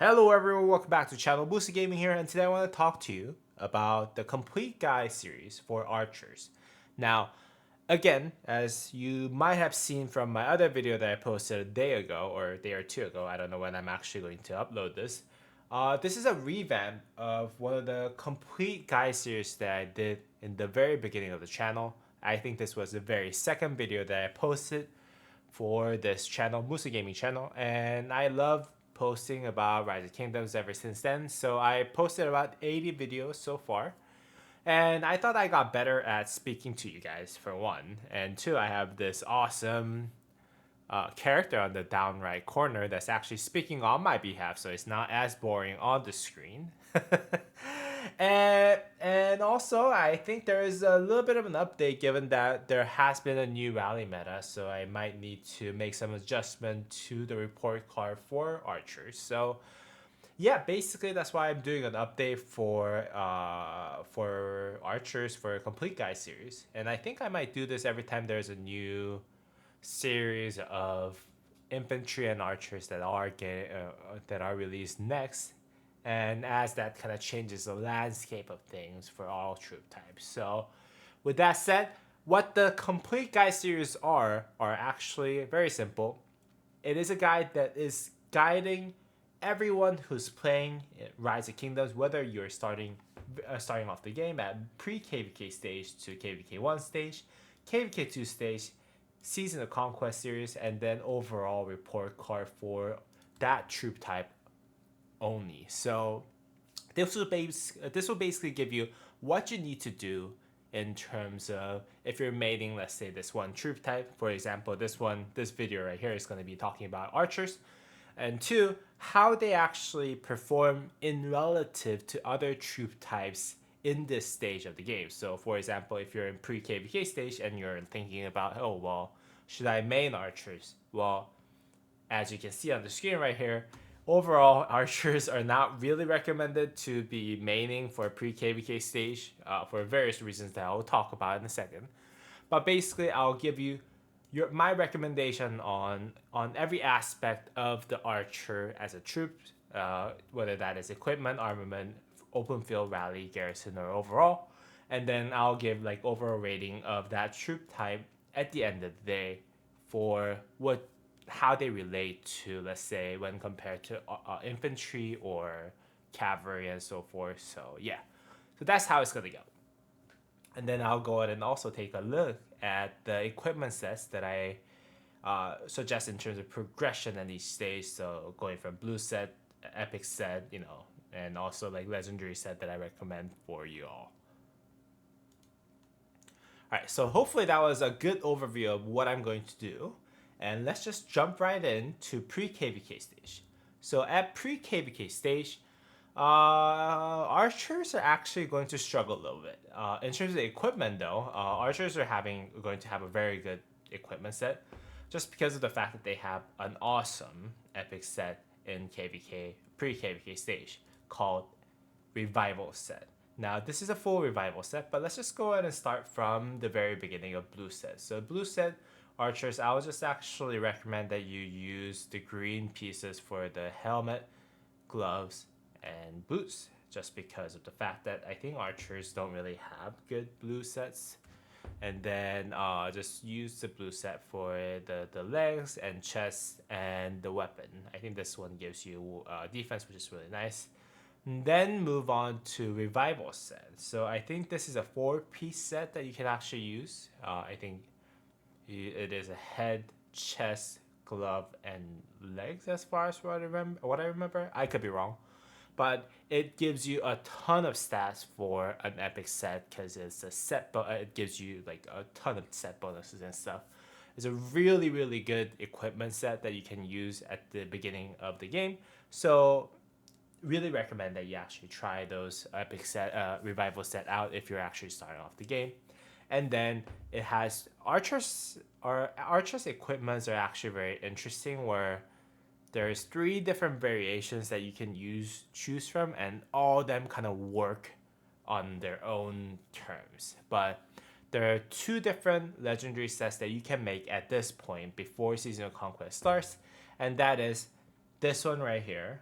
Hello everyone, welcome back to channel Boosty Gaming here, and today I want to talk to you about the complete guide series for archers. Now, again, as you might have seen from my other video that I posted a day ago, or a day or two ago, I don't know when I'm actually going to upload this. This is a revamp of one of the complete guide series that I did in the very beginning of the channel. I think this was the very second video that I posted for this channel, Musa Gaming channel, and I love posting about Rise of Kingdoms ever since then. So I posted about 80 videos so far, and I thought I got better at speaking to you guys for one, and two, I have this awesome character on the down right corner that's actually speaking on my behalf, so it's not as boring on the screen. And also, I think there is a little bit of an update given that there has been a new rally meta, so I might need to make some adjustment to the report card for archers. So yeah, basically that's why I'm doing an update for archers for a complete guide series, and I think I might do this every time there's a new series of infantry and archers that are released next, and as that kind of changes the landscape of things for all troop types. So with that said, what the complete guide series are actually very simple. It is a guide that is guiding everyone who's playing Rise of Kingdoms, whether you're starting off the game at pre-Kvk stage to Kvk 1 stage, Kvk 2 stage, Season of Conquest series, and then overall report card for that troop type only. So this will basically give you what you need to do in terms of if you're mating, let's say, this one troop type. For example, this video right here is going to be talking about archers, and two, how they actually perform in relative to other troop types in this stage of the game. So for example, if you're in pre-KVK stage and you're thinking about, oh well, should I main archers? Well, as you can see on the screen right here, overall archers are not really recommended to be maining for pre-KVK stage for various reasons that I'll talk about in a second. But basically, I'll give you my recommendation on every aspect of the archer as a troop, whether that is equipment, armament, open field, rally, garrison, or overall. And then I'll give like overall rating of that troop type at the end of the day for how they relate to, let's say, when compared to infantry or cavalry and so forth. So yeah, so that's how it's gonna go. And then I'll go ahead and also take a look at the equipment sets that I suggest in terms of progression at each stage. So going from blue set, epic set, and also like legendary set that I recommend for you all. Alright, so hopefully that was a good overview of what I'm going to do. And let's just jump right in to pre-KVK stage. So at pre-KVK stage, archers are actually going to struggle a little bit. In terms of equipment though, archers are going to have a very good equipment set just because of the fact that they have an awesome epic set in KVK, pre-KVK stage called Revival set. Now this is a full revival set, but let's just go ahead and start from the very beginning of blue set. So blue set archers, I would just actually recommend that you use the green pieces for the helmet, gloves, and boots, just because of the fact that I think archers don't really have good blue sets. And then just use the blue set for the legs and chest and the weapon. I think this one gives you defense, which is really nice. And then move on to revival set. So I think this is a 4-piece set that you can actually use. I think it is a head, chest, glove, and legs as far as what I remember. I could be wrong. But it gives you a ton of stats for an epic set because it's a set, but it gives you like a ton of set bonuses and stuff. It's a really, really good equipment set that you can use at the beginning of the game. So really recommend that you actually try those epic set, revival set out if you're actually starting off the game. And then it has archers equipments are actually very interesting, where there's 3 different variations that you can choose from, and all of them kind of work on their own terms. But there are 2 different legendary sets that you can make at this point before Season of Conquest starts, and that is this one right here,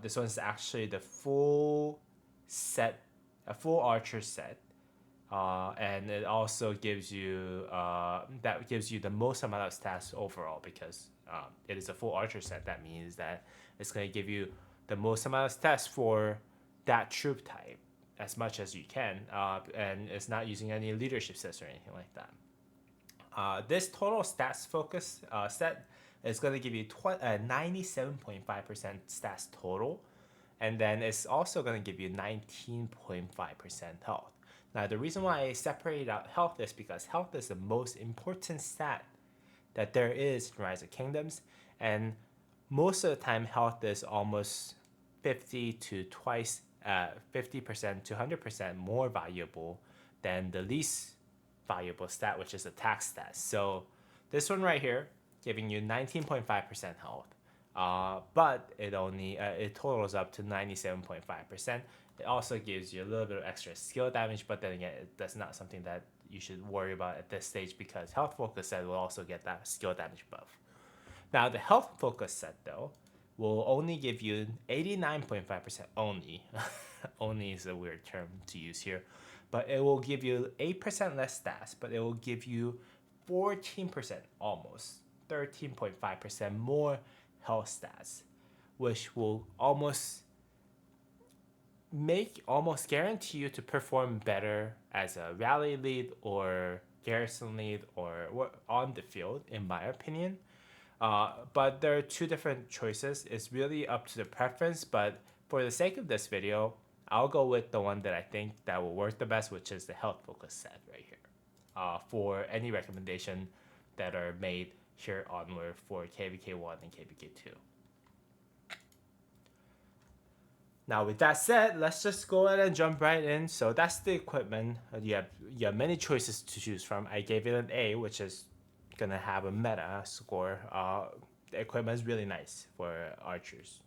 This one's actually the full set, a full archer set. And it also gives you that gives you the most amount of stats overall because it is a full archer set. That means that it's going to give you the most amount of stats for that troop type as much as you can, and it's not using any leadership sets or anything like that. This total stats focus set is going to give you 97.5% stats total, and then it's also going to give you 19.5% health. Now, the reason why I separated out health is because health is the most important stat that there is in Rise of Kingdoms, and most of the time, health is almost 50% to 100% more valuable than the least valuable stat, which is attack stat. So this one right here, giving you 19.5% health, but it totals up to 97.5%. It also gives you a little bit of extra skill damage, but then again, that's not something that you should worry about at this stage because health focus set will also get that skill damage buff. Now the health focus set though will only give you 89.5% only. Only is a weird term to use here, but it will give you 8% less stats, but it will give you 14%, almost 13.5% more health stats, which will almost guarantee you to perform better as a rally lead or garrison lead or on the field, in my opinion. But there are two different choices. It's really up to the preference, but for the sake of this video, I'll go with the one that I think that will work the best, which is the health focus set right here. For any recommendation that are made here onward for KVK1 and KVK2. Now with that said, let's just go ahead and jump right in. So that's the equipment. You have many choices to choose from. I gave it an A, which is gonna have a meta score. The equipment is really nice for archers.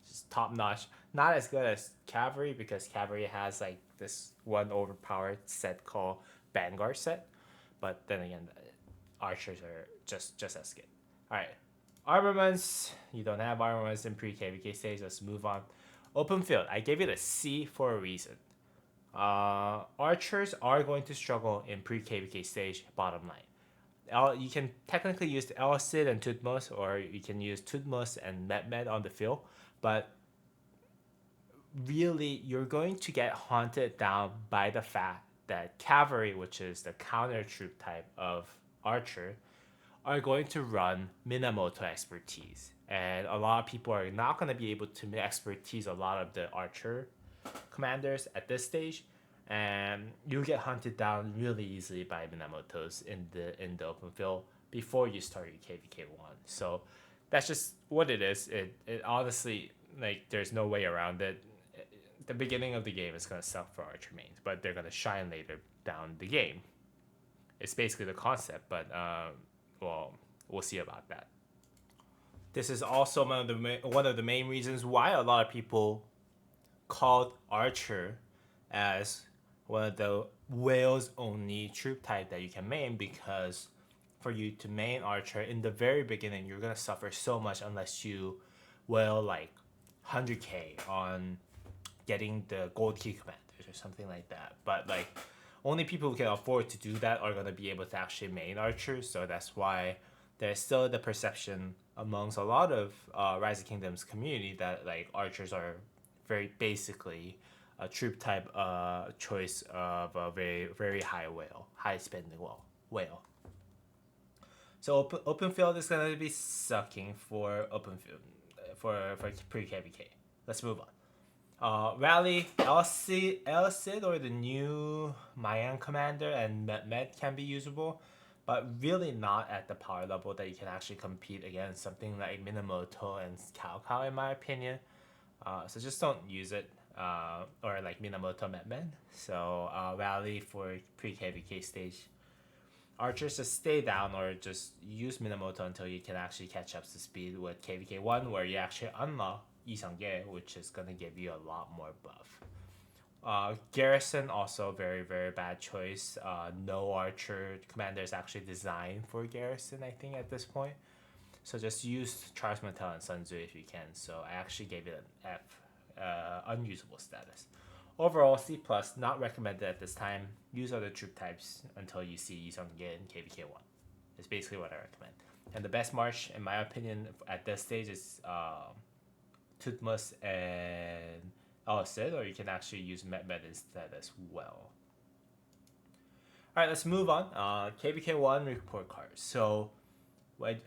Just top notch. Not as good as cavalry because cavalry has like this one overpowered set called Vanguard set, but then again, archers are just as good. All right, armaments. You don't have armaments in pre-KVK stage. Let's move on. Open field. I gave it a C for a reason. Archers are going to struggle in pre-KVK stage. Bottom line. You can technically use El Cid and Tutmos, or you can use Tutmos and Mehmed on the field, but really you're going to get haunted down by the fact that cavalry, which is the counter troop type of archer, are going to run Minamoto expertise. And a lot of people are not going to be able to expertise a lot of the archer commanders at this stage, and you'll get hunted down really easily by Minamotos in the open field before you start your KVK1. So that's just what it is. It honestly, like, there's no way around it. The beginning of the game is going to suck for archer mains, but they're going to shine later down the game. It's basically the concept, but well, we'll see about that. This is also one of the main reasons why a lot of people called archer as one of the whales only troop type that you can main, because for you to main archer in the very beginning, you're gonna suffer so much unless you whale like 100k on getting the gold key commanders or something like that. But like only people who can afford to do that are gonna be able to actually main archers. So that's why there's still the perception amongst a lot of Rise of Kingdoms community that like archers are very basically a troop type choice of a very, very high spending whale. So open field is gonna be sucking for open field for pre-KVK. Let's move on. Rally, El Cid or the new Mayan commander and Mehmed can be usable, but really not at the power level that you can actually compete against something like Minamoto and Cao in my opinion. So just don't use it, or like Minamoto Mehmed. So rally for pre-KVK stage. Archers just stay down or just use Minamoto until you can actually catch up to speed with KVK1, where you actually unlock Isangye, which is going to give you a lot more buff. Garrison, also very, very bad choice. No archer commander is actually designed for Garrison, I think, at this point. So just use Charles Martel and Sun Tzu if you can. So I actually gave it an F, unusable status. Overall, C+, not recommended at this time. Use other troop types until you see Isongye and KVK1. It's basically what I recommend. And the best march, in my opinion, at this stage is Tutmos and Al-Cid, or you can actually use Mehmed instead as well. Alright, let's move on. KVK1 report cards. So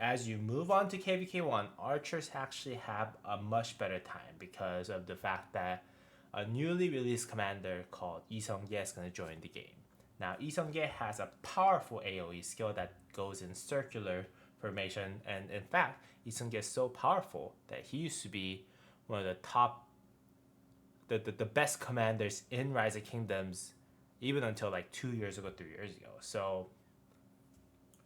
as you move on to KVK1, archers actually have a much better time because of the fact that a newly released commander called Lee Sung-ye is going to join the game. Now, Lee Sung-ye has a powerful AoE skill that goes in circular formation, and in fact, Lee Sung-ye is so powerful that he used to be one of the top, the best commanders in Rise of Kingdoms, even until like 2 years ago, 3 years ago. So,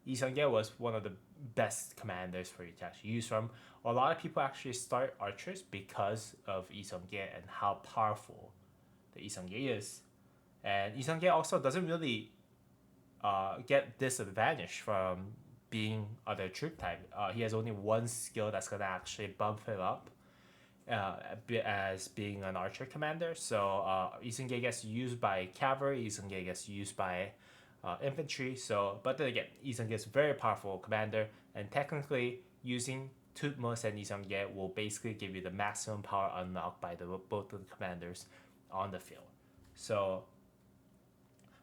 Lee Sung-ye was one of the best commanders for you to actually use from. A lot of people actually start archers because of Lee Sung-ye and how powerful the Lee Sung-ye is. And Lee Sung-ye also doesn't really get disadvantaged from being other troop type. He has only one skill that's gonna actually bump him up as being an archer commander. So Lee Sung-ye gets used by cavalry. Lee Sung-ye gets used by infantry. So, but then again, Lee Sung-ye is a very powerful commander, and technically using Tutmos and Lee Sung-ye will basically give you the maximum power unlocked by both of the commanders on the field. So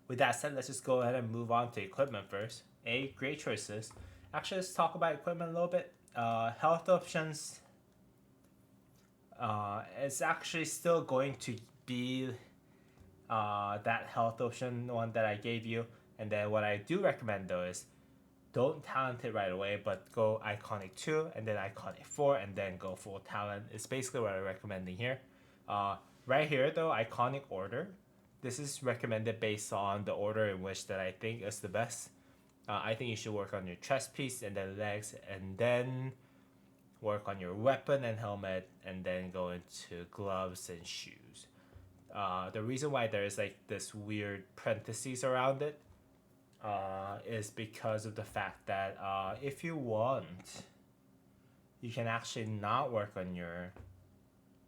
with that said, let's just go ahead and move on to equipment first. Great choices. Actually, let's talk about equipment a little bit. Health options. It's actually still going to be that health option one that I gave you. And then what I do recommend though is don't talent it right away, but go Iconic 2 and then Iconic 4 and then go full talent. It's basically what I'm recommending here. Right here though, Iconic order. This is recommended based on the order in which that I think is the best. I think you should work on your chest piece and then legs, and then work on your weapon and helmet, and then go into gloves and shoes. The reason why there is like this weird parentheses around it is because of the fact that if you want, you can actually not work on your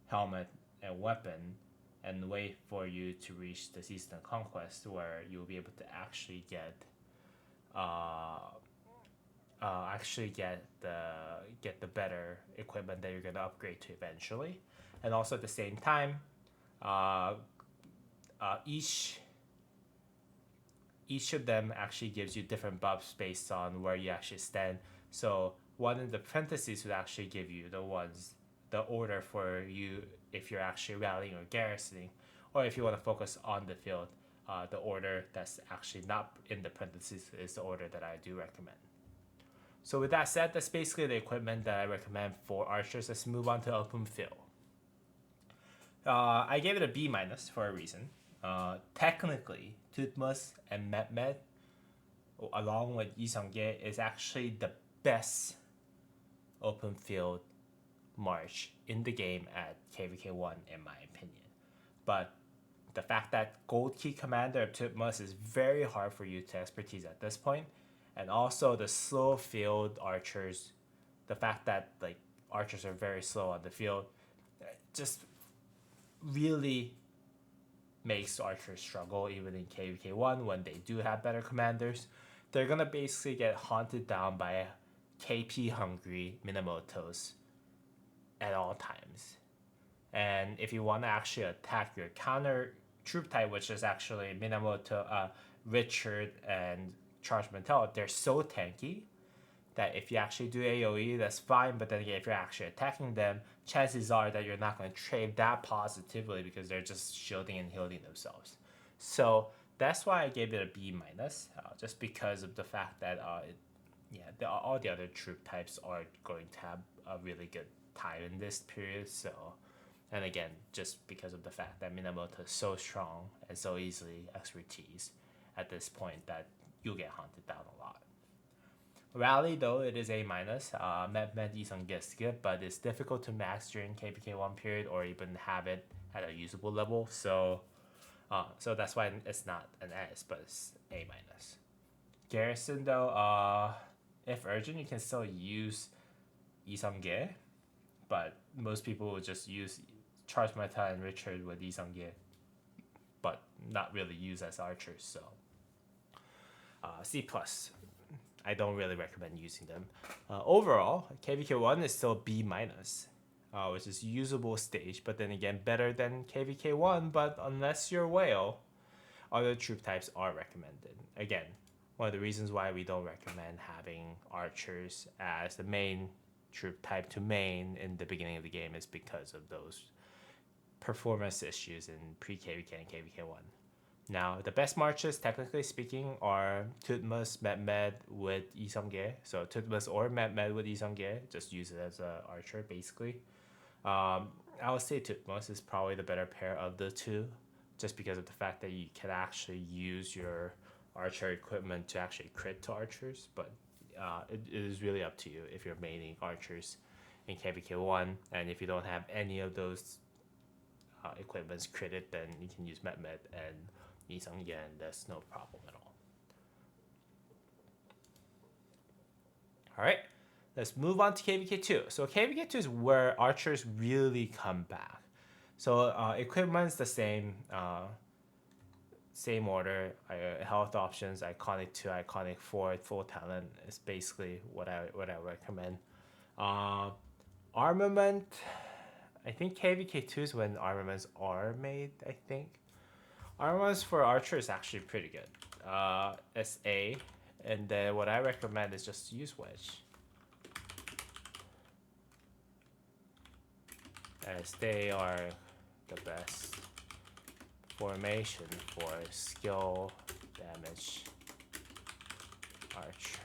helmet and weapon and wait for you to reach the Season of Conquest, where you'll be able to actually get the better equipment that you're gonna upgrade to eventually. And also at the same time, each of them actually gives you different buffs based on where you actually stand. So one in the parentheses would actually give you the order for you if you're actually rallying or garrisoning, or if you want to focus on the field. The order that's actually not in the parentheses is the order that I do recommend. So with that said, that's basically the equipment that I recommend for archers. Let's move on to open field. I gave it a B- for a reason. Technically, Tutmos and Mehmed, along with Lee Sung-ye, is actually the best open field march in the game at KVK1 in my opinion. But the fact that Gold Key Commander of Tutmos is very hard for you to expertise at this point, and also the slow field archers, the fact that like archers are very slow on the field, just really makes archers struggle even in KVK1 when they do have better commanders. They're gonna basically get haunted down by KP hungry Minamotos at all times. And if you want to actually attack your counter troop type, which is actually Minamoto, Richard, and Charles Martel, they're so tanky that if you actually do AoE, that's fine. But then again, if you're actually attacking them, chances are that you're not going to trade that positively because they're just shielding and healing themselves. So that's why I gave it a B-, just because of the fact that all the other troop types are going to have a really good time in this period. So, and again, just because of the fact that Minamoto is so strong and so easily expertise at this point that you'll get haunted down a lot. Rally though, it is A-. Mehmed Isung gets good, but it's difficult to max during KPK1 period or even have it at a usable level. So that's why it's not an S, but it's A-. Garrison though, if urgent, you can still use Isange, but most people will just use Charge Meta and Richard with Isange, but not really use as archers. So C plus. I don't really recommend using them. Overall, KVK1 is still B minus, which is usable stage, but then again, better than KVK1. But unless you're whale, other troop types are recommended. Again, one of the reasons why we don't recommend having archers as the main troop type to main in the beginning of the game is because of those performance issues in pre-KVK and KVK1. Now, the best marches, technically speaking, are Tutmos, Mehmed with Isange. So Tutmos or Mehmed with Isange, just use it as an archer, basically. I would say Tutmos is probably the better pair of the two, just because of the fact that you can actually use your archer equipment to actually crit to archers. But it is really up to you if you're maining archers in KVK1, and if you don't have any of those equipments critted, then you can use Mehmed and Isange, and that's no problem at all. All right, let's move on to KVK2. So KVK2 is where archers really come back. So equipment's the same, same order. Health options, iconic 2, iconic 4, full talent is basically what I recommend. Armament, I think KVK2 is when armaments are made, I think. Armaments for archer is actually pretty good. SA, and then what I recommend is just use wedge, as they are the best formation for skill damage archer.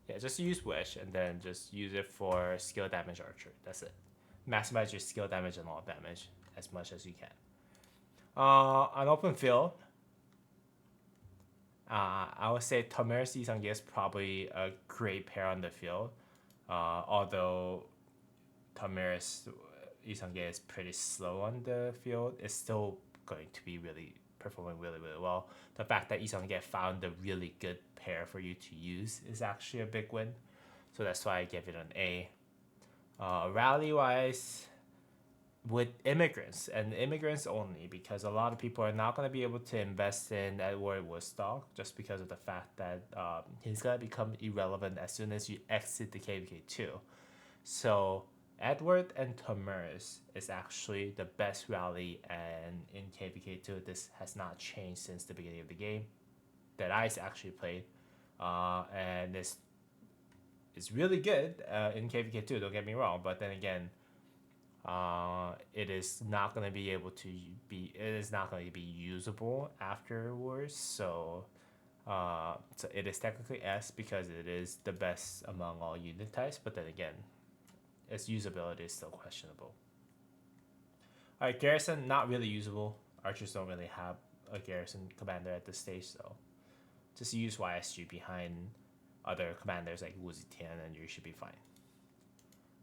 Yeah, just use wedge and then just use it for skill damage archer. That's it. Maximize your skill damage and all damage as much as you can. On open field, I would say Tomer's Isange is probably a great pair on the field. Although Tomer's Isange is pretty slow on the field, it's still going to be performing really well. The fact that Isange found a really good pair for you to use is actually a big win. So that's why I give it an A. Rally wise, with immigrants and immigrants only, because a lot of people are not going to be able to invest in Edward Woodstock just because of the fact that he's going to become irrelevant as soon as you exit the KVK2. So Edward and Tomers is actually the best rally, and in KVK2 this has not changed since the beginning of the game that I actually played, and it's really good in KVK2, don't get me wrong, but then again, it is not going to be able to be, it is not going to be usable afterwards. So so it is technically S because it is the best among all unit types, but then again, its usability is still questionable. All right, garrison, not really usable. Archers don't really have a garrison commander at this stage, so just use YSG behind other commanders like Wu Zetian and you should be fine.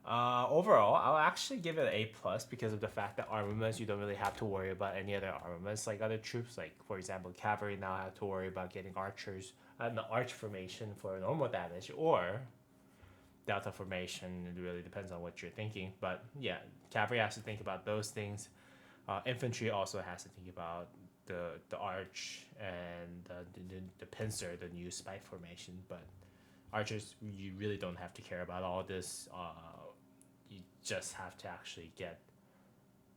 Overall, I'll actually give it an A plus because of the fact that armaments, you don't really have to worry about any other armaments like other troops. Like for example, cavalry now have to worry about getting archers and the arch formation for normal damage or delta formation. It really depends on what you're thinking. But yeah, cavalry has to think about those things. Infantry also has to think about the arch and the pincer, the new spike formation. But archers, you really don't have to care about all this. You just have to actually get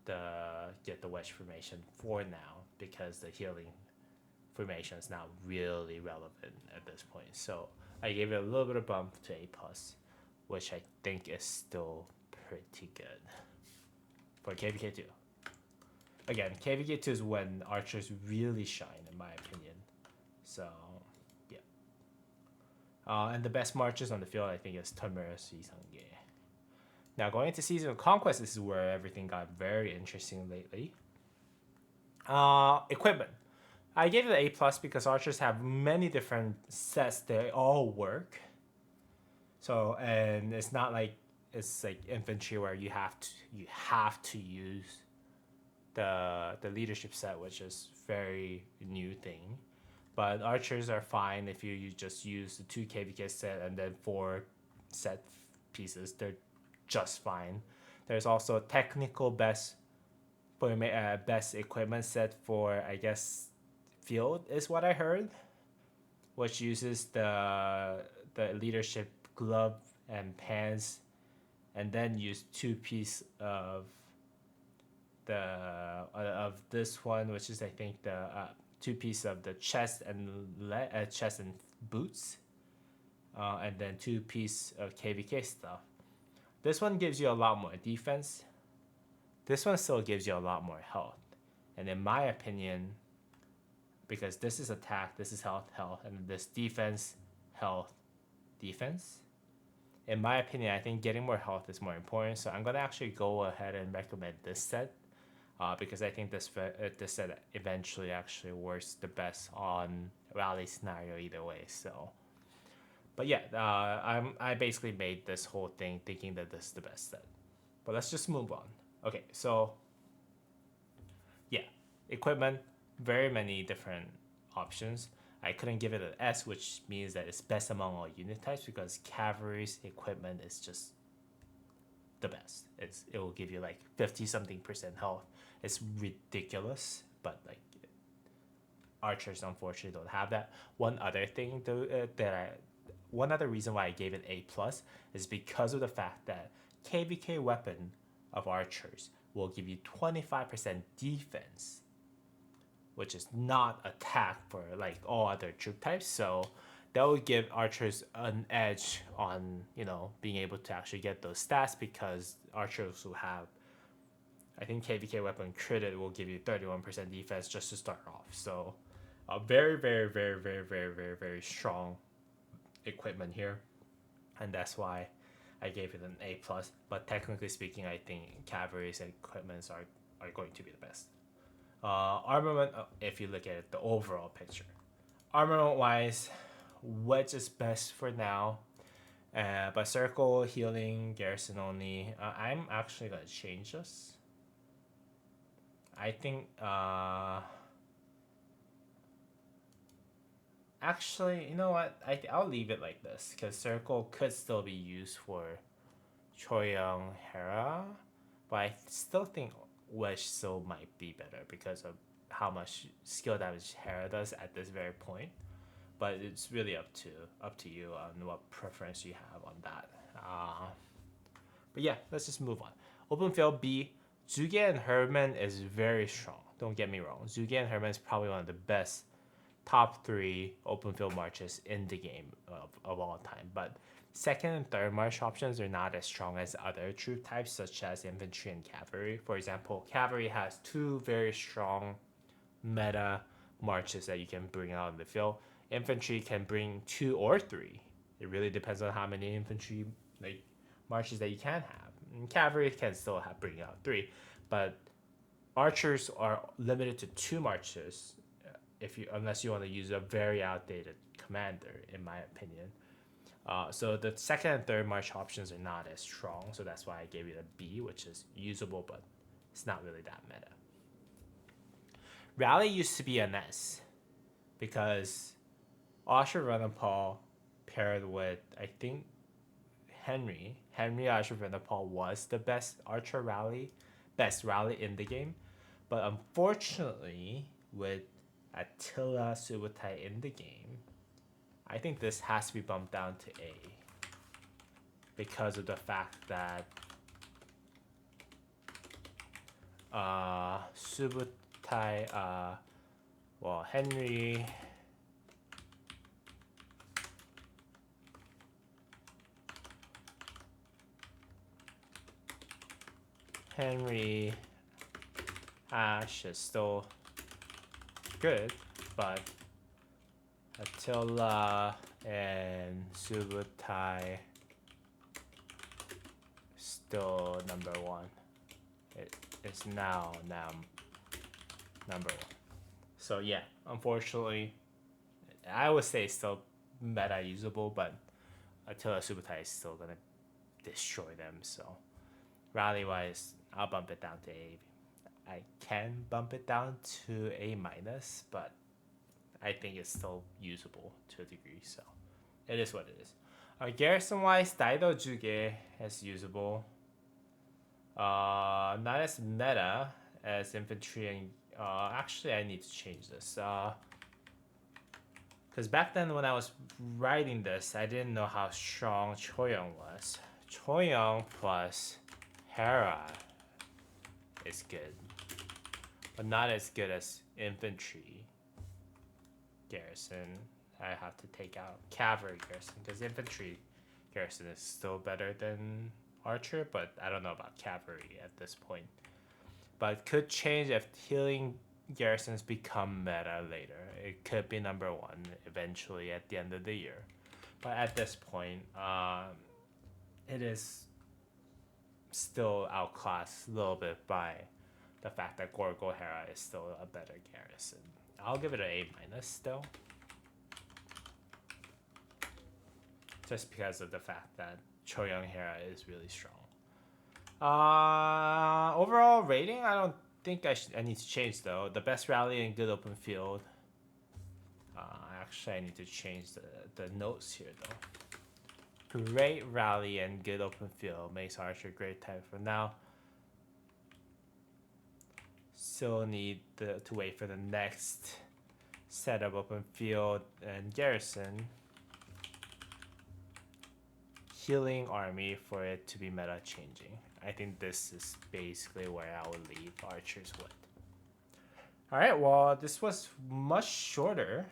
the wedge formation for now because the healing formation is not really relevant at this point. So I gave it a little bit of bump to A plus, which I think is still pretty good for KVK2. Again, KVK2 is when archers really shine, in my opinion. So yeah. And the best marches on the field, I think, is Tomura's Isange. Now, going into Season of Conquest, this is where everything got very interesting lately. Equipment. I gave it an A plus because archers have many different sets. They all work. So, and it's not like it's like infantry where you have to use the leadership set, which is very new thing. But archers are fine if you just use the 2 KVK set and then 4 set pieces. They're just fine. There's also technical best best equipment set for, I guess, field is what I heard, which uses the leadership glove and pants, and then use two-piece of this one, which is I think the two-piece of the chest and chest and boots, and then two-piece of KVK stuff. This one gives you a lot more defense. This one still gives you a lot more health, and in my opinion, because this is attack, this is health, and this defense, health, defense. In my opinion, I think getting more health is more important. So I'm gonna actually go ahead and recommend this set, because I think this set eventually actually works the best on rally scenario either way. So, but yeah, I basically made this whole thing thinking that this is the best set. But let's just move on. Okay, so yeah, equipment, very many different options. I couldn't give it an S, which means that it's best among all unit types, because cavalry's equipment is just the best. It will give you like 50-something% health. It's ridiculous, but like archers unfortunately don't have that. One other thing though, one other reason why I gave it A plus is because of the fact that KVK weapon of archers will give you 25% defense, which is not attack for like all other troop types. So that will give archers an edge on, being able to actually get those stats, because archers will have, I think KVK weapon critted will give you 31% defense just to start off. So a very, very, very, very, very, very, very strong equipment here. And that's why I gave it an A plus. But technically speaking, I think cavalry's equipments are going to be the best. Armament, if you look at it, the overall picture. Armament wise, wedge is best for now. But circle, healing, garrison only. I'm actually going to change this. I think, actually, you know what? I'll leave it like this, because circle could still be used for Choyoung Hera, but I still think wedge still might be better because of how much skill damage Hera does at this very point. But it's really up to you on what preference you have on that. But yeah, let's just move on. Open field B, Zuge and Herman is very strong. Don't get me wrong. Zuge and Herman is probably one of the best top 3 open field marches in the game of all time. But second and third march options are not as strong as other troop types, such as infantry and cavalry. For example, cavalry has 2 very strong meta marches that you can bring out in the field. Infantry can bring 2 or 3. It really depends on how many infantry marches that you can have. And cavalry can still bring out 3, but archers are limited to 2 marches, unless you want to use a very outdated commander, in my opinion. So the second and third march options are not as strong, so that's why I gave it a B, which is usable, but it's not really that meta. Rally used to be an S, because Asher Renapal paired with, I think, Henry Asher Renapal was the best rally in the game. But unfortunately, with Attila Subutai in the game, I think this has to be bumped down to A, because of the fact that Subutai, Henry Ash is still good, but Attila and Subutai still number 1. It is now number 1. So yeah, unfortunately, I would say it's still meta usable, but Attila Subutai is still gonna destroy them. So rally wise, I'll bump it down to A. I can bump it down to A minus, but I think it's still usable to a degree. So it is what it is. Garrison wise, Daido Juge is usable. Not as meta as infantry and actually I need to change this. Because back then when I was writing this, I didn't know how strong Choyong was. Choyong plus Hera is good, but not as good as infantry garrison. I have to take out cavalry garrison because infantry garrison is still better than archer, but I don't know about cavalry at this point. But it could change if healing garrisons become meta later. It could be number one eventually at the end of the year. But at this point, it is still outclassed a little bit by the fact that Gorgo Hera is still a better garrison. I'll give it an A minus still. Just because of the fact that Choyong Hera is really strong. Overall rating, I don't think I need to change though. The best rally in good open field. Actually, I need to change the notes here though. Great rally and good open field makes Archer great type for now. Still need to wait for the next set of open field and garrison. Healing army for it to be meta changing. I think this is basically where I would leave archers with. Alright, well, this was much shorter.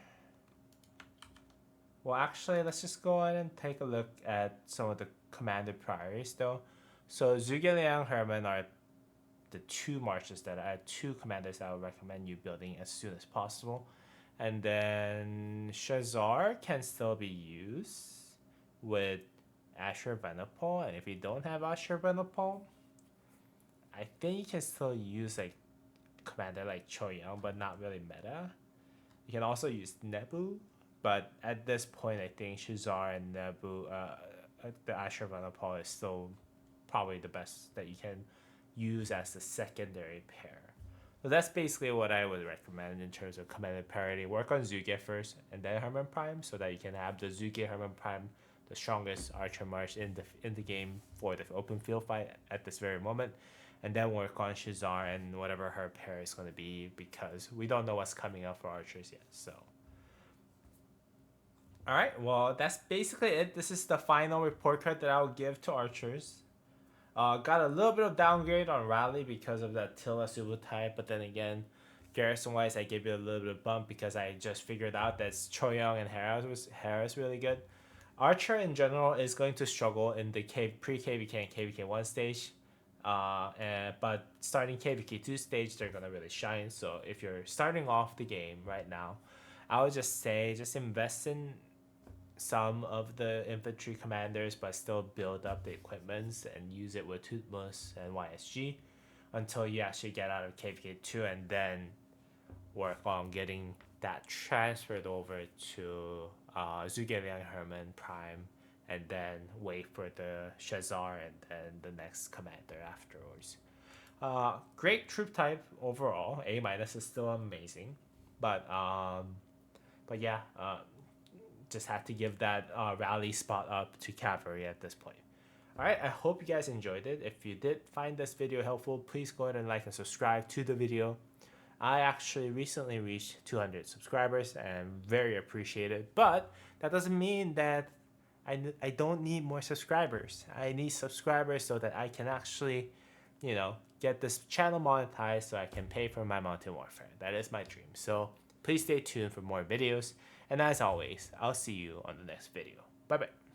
Well, actually, let's just go ahead and take a look at some of the commander priorities though. So Zhuge Herman are the two marches that two commanders I would recommend you building as soon as possible. And then Shazar can still be used with Asher Venipal, and if you don't have Asher Venipal, I think you can still use like commander like Choyang, but not really meta. You can also use Nebu, but at this point, I think Shazar and Nebu, the Asher Venipal is still probably the best that you can use as the secondary pair. So that's basically what I would recommend in terms of commander parity. Work on Zuge first, and then Herman Prime, so that you can have the Zuge Herman Prime, the strongest archer march in the game for the open field fight at this very moment, and then work on Shazar and whatever her pair is going to be, because we don't know what's coming up for archers yet. So, all right, well that's basically it. This is the final report card that I'll give to archers. Got a little bit of downgrade on rally because of that Tilla Subutai, but then again, garrison wise, I gave it a little bit of bump because I just figured out that Choyong and Hera's really good. Archer in general is going to struggle in the pre-Kvk and Kvk 1 stage, but starting Kvk 2 stage, they're going to really shine. So if you're starting off the game right now, I would just say just invest in some of the infantry commanders, but still build up the equipments and use it with Tutmos and YSG until you actually get out of Kvk 2, and then work on getting that transferred over to Zhuge Liang Herman Prime, and then wait for the Shazar and then the next commander afterwards. Great troop type overall. A minus is still amazing, but yeah, just had to give that rally spot up to cavalry at this point. Alright, I hope you guys enjoyed it. If you did find this video helpful, please go ahead and like and subscribe to the video. I actually recently reached 200 subscribers and very appreciated, but that doesn't mean that I don't need more subscribers. I need subscribers so that I can actually, get this channel monetized so I can pay for my Mountain Warfare. That is my dream. So please stay tuned for more videos. And as always, I'll see you on the next video. Bye bye.